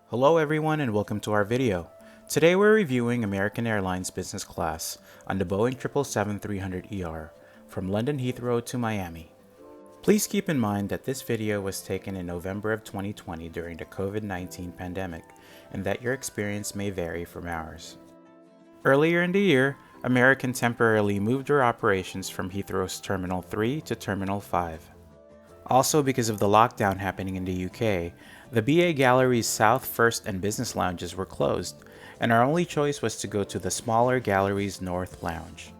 Hello everyone and welcome to our video. Today we're reviewing American Airlines Business Class on the Boeing 777-300ER from London Heathrow to Miami. Please keep in mind that this video was taken in November of 2020 during the COVID-19 pandemic and that your experience may vary from ours. Earlier in the year, American temporarily moved their operations from Heathrow's Terminal 3 to Terminal 5. Also, because of the lockdown happening in the UK, the BA Gallery's South, First, and Business lounges were closed, and our only choice was to go to the smaller gallery's North Lounge.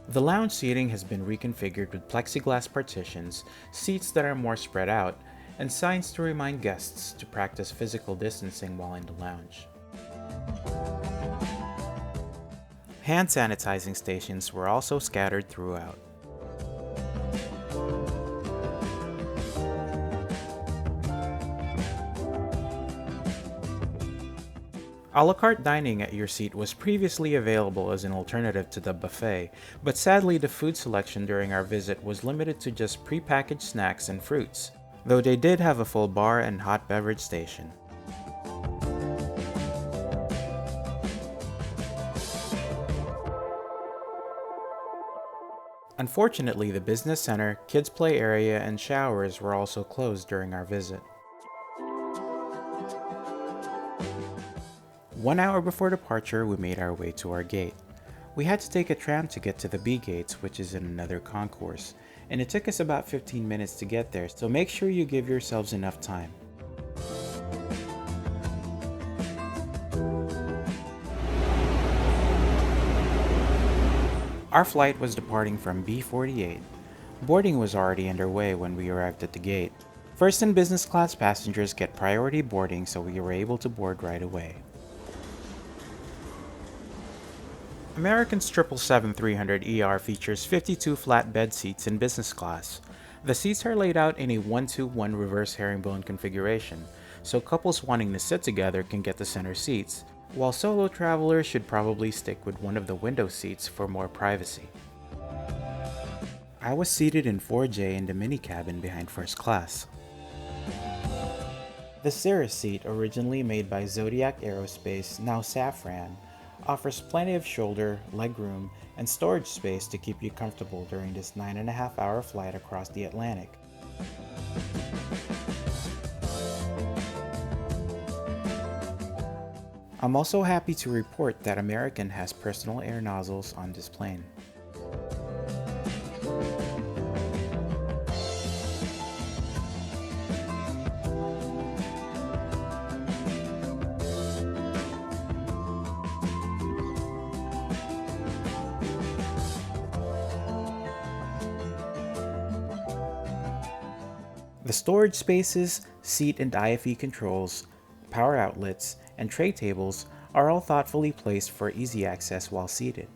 The lounge seating has been reconfigured with plexiglass partitions, seats that are more spread out, and signs to remind guests to practice physical distancing while in the lounge. Hand sanitizing stations were also scattered throughout. A la carte dining at your seat was previously available as an alternative to the buffet, but sadly the food selection during our visit was limited to just prepackaged snacks and fruits, though they did have a full bar and hot beverage station. Unfortunately, the business center, kids play area, and showers were also closed during our visit. 1 hour before departure, we made our way to our gate. We had to take a tram to get to the B gates, which is in another concourse, and it took us about 15 minutes to get there, so make sure you give yourselves enough time. Our flight was departing from B48. Boarding was already underway when we arrived at the gate. First and business class passengers get priority boarding, so we were able to board right away. American's 777-300ER features 52 flatbed seats in business class. The seats are laid out in a 1-2-1 reverse herringbone configuration, so couples wanting to sit together can get the center seats, while solo travelers should probably stick with one of the window seats for more privacy. I was seated in 4J in the mini cabin behind first class. The Cirrus seat, originally made by Zodiac Aerospace, now Safran, offers plenty of shoulder, legroom, and storage space to keep you comfortable during this 9.5-hour flight across the Atlantic. I'm also happy to report that American has personal air nozzles on this plane. The storage spaces, seat and IFE controls, power outlets, and tray tables are all thoughtfully placed for easy access while seated.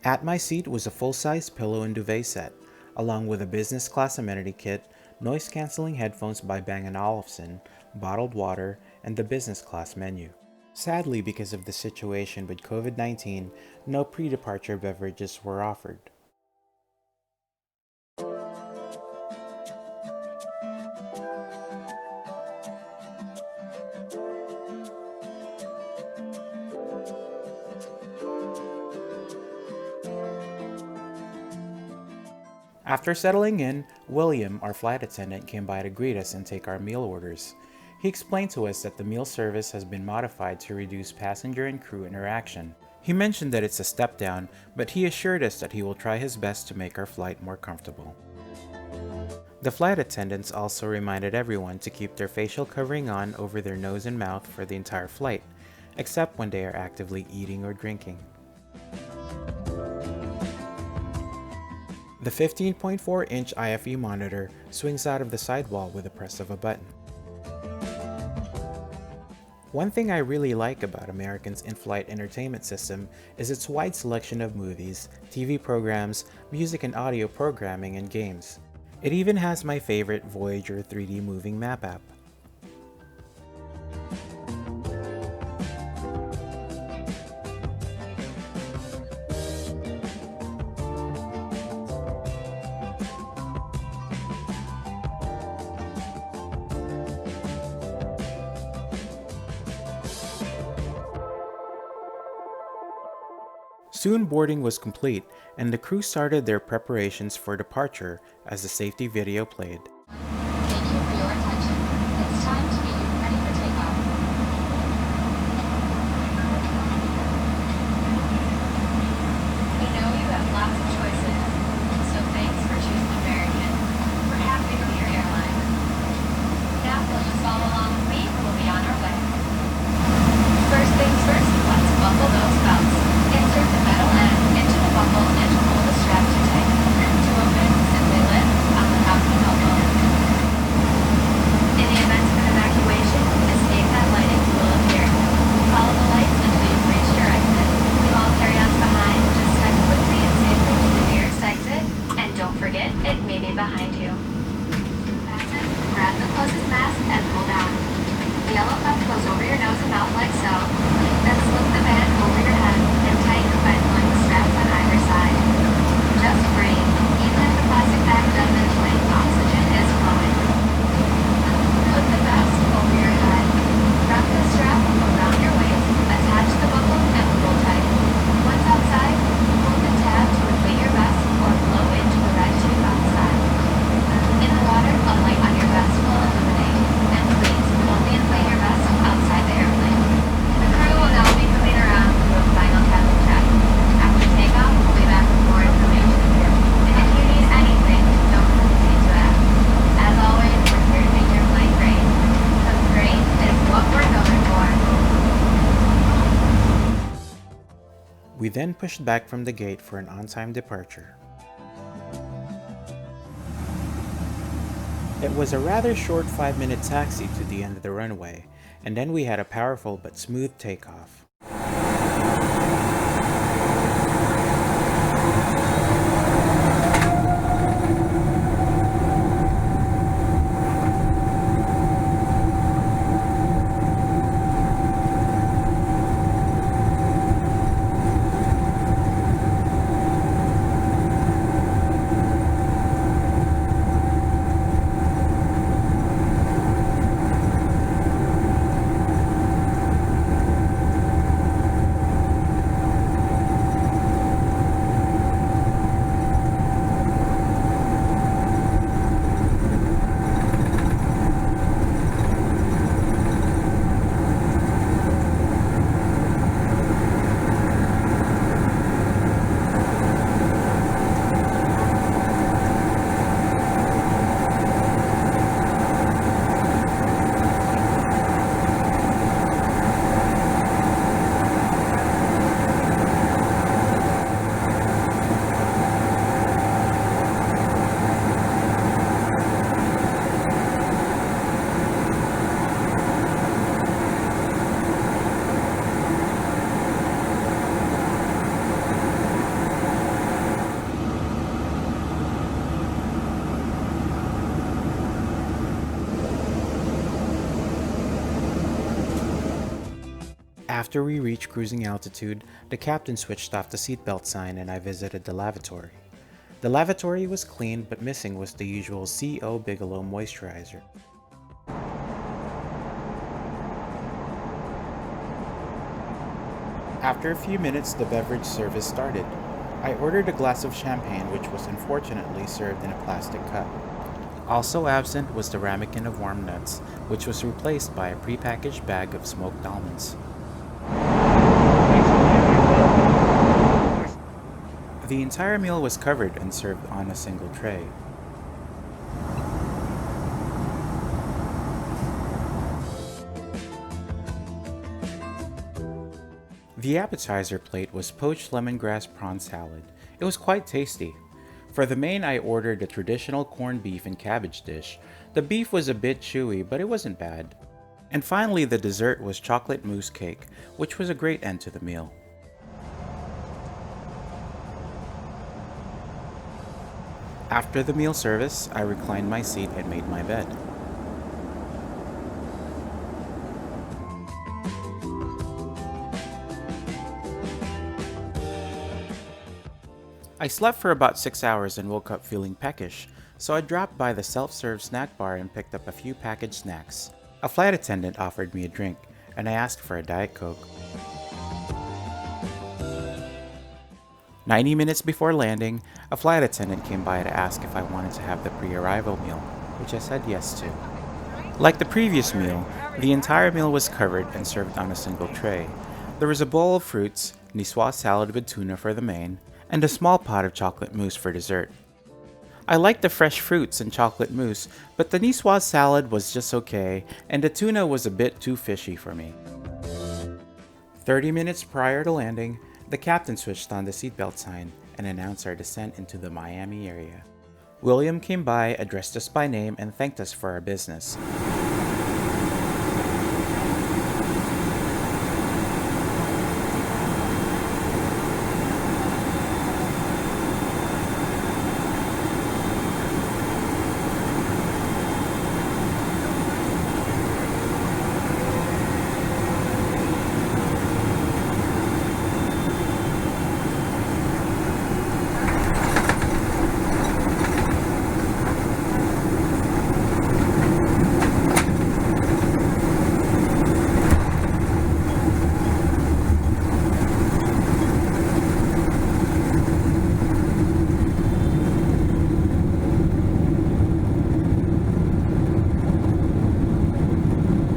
At my seat was a full-size pillow and duvet set, along with a business class amenity kit, noise-canceling headphones by Bang & Olufsen, bottled water, and the business class menu. Sadly, because of the situation with COVID-19, no pre-departure beverages were offered. After settling in, William, our flight attendant, came by to greet us and take our meal orders. He explained to us that the meal service has been modified to reduce passenger and crew interaction. He mentioned that it's a step down, but he assured us that he will try his best to make our flight more comfortable. The flight attendants also reminded everyone to keep their facial covering on over their nose and mouth for the entire flight, except when they are actively eating or drinking. The 15.4-inch IFE monitor swings out of the sidewall with the press of a button. One thing I really like about American's in-flight entertainment system is its wide selection of movies, TV programs, music and audio programming, and games. It even has my favorite Voyager 3D moving map app. Soon boarding was complete, and the crew started their preparations for departure as the safety video played. Thank you for your attention. It's time to get you ready for takeoff. We know you have lots of choices, so thanks for choosing American. We're happy to be your airline. Now you'll just follow along with me, we'll be on our way. First things first, let's buckle those belts. Insert the metal end into the buckle and pull the strap to tight. To open, simply lift on the top of the elbow. In the event of an evacuation, escape vent lighting will appear. Follow the lights until you've reached your exit. Leave all carry-ons behind, just step quickly and safely to the nearest exit, and don't forget, it may be behind you. Fasten, grab the closest mask, and pull down. The yellow cuff goes over your nose and mouth like so. Then slip the band over your head and tighten by pulling the straps on either side. Just breathe. Even if the plastic bag doesn't inflate, oxygen is flowing. Put the vest over your head. Wrap the strap around your waist, attach the buckle, and pull tight. Once outside, pull the tab to inflate your vest or blow into the red tube outside. In the water, a light on your vest will illuminate, and please only inflate your vest outside the airplane. The crew will now be coming around to do a final cabin check. After takeoff, we'll be back with more information. And if you need anything, don't hesitate to ask. As always, we're here to make your flight great. Because great is what we're going for. We then pushed back from the gate for an on-time departure. It was a rather short 5-minute taxi to the end of the runway, and then we had a powerful but smooth takeoff. After we reached cruising altitude, the captain switched off the seatbelt sign and I visited the lavatory. The lavatory was clean, but missing was the usual C.O. Bigelow moisturizer. After a few minutes, the beverage service started. I ordered a glass of champagne, which was unfortunately served in a plastic cup. Also absent was the ramekin of warm nuts, which was replaced by a prepackaged bag of smoked almonds. The entire meal was covered and served on a single tray. The appetizer plate was poached lemongrass prawn salad. It was quite tasty. For the main, I ordered a traditional corned beef and cabbage dish. The beef was a bit chewy, but it wasn't bad. And finally, the dessert was chocolate mousse cake, which was a great end to the meal. After the meal service, I reclined my seat and made my bed. I slept for about 6 hours and woke up feeling peckish, so I dropped by the self-serve snack bar and picked up a few packaged snacks. A flight attendant offered me a drink, and I asked for a Diet Coke. 90 minutes before landing, a flight attendant came by to ask if I wanted to have the pre-arrival meal, which I said yes to. Like the previous meal, the entire meal was covered and served on a single tray. There was a bowl of fruits, niçoise salad with tuna for the main, and a small pot of chocolate mousse for dessert. I liked the fresh fruits and chocolate mousse, but the niçoise salad was just okay, and the tuna was a bit too fishy for me. 30 minutes prior to landing, the captain switched on the seatbelt sign and announced our descent into the Miami area. William came by, addressed us by name, and thanked us for our business.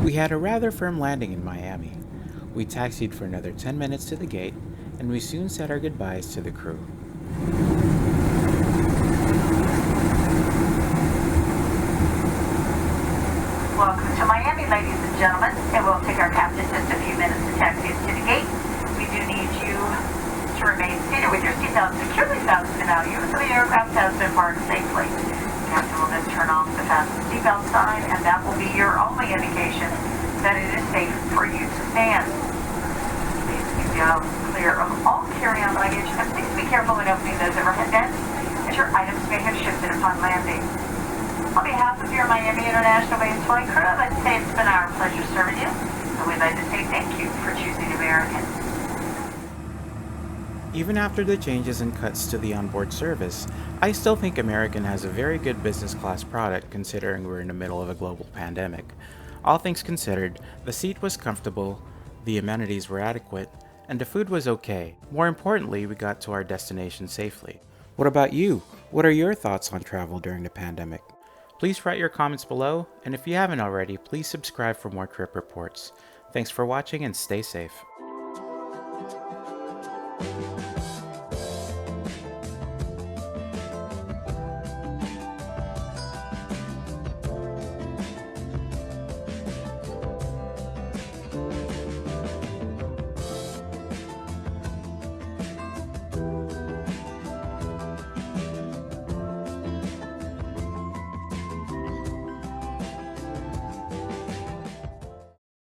We had a rather firm landing in Miami. We taxied for another 10 minutes to the gate, and we soon said our goodbyes to the crew. Welcome to Miami, ladies and gentlemen, and we'll take our captain just a few minutes to taxi us to the gate. We do need you to remain seated with your seatbelt securely fastened about you until the aircraft has been parked safely. The captain will then turn off the fasten seatbelt sign, and that will be your only indication that it is safe for you to stand. Please keep your clear of all carry-on luggage, and please be careful when opening those overhead bins, as your items may have shifted upon landing. On behalf of your Miami International Base flight crew, I'd like to say it's been our pleasure serving you, and we'd like to say thank you for choosing American. Even after the changes and cuts to the onboard service, I still think American has a very good business class product considering we're in the middle of a global pandemic. All things considered, the seat was comfortable, the amenities were adequate, and the food was okay. More importantly, we got to our destination safely. What about you? What are your thoughts on travel during the pandemic? Please write your comments below, and if you haven't already, please subscribe for more trip reports. Thanks for watching and stay safe.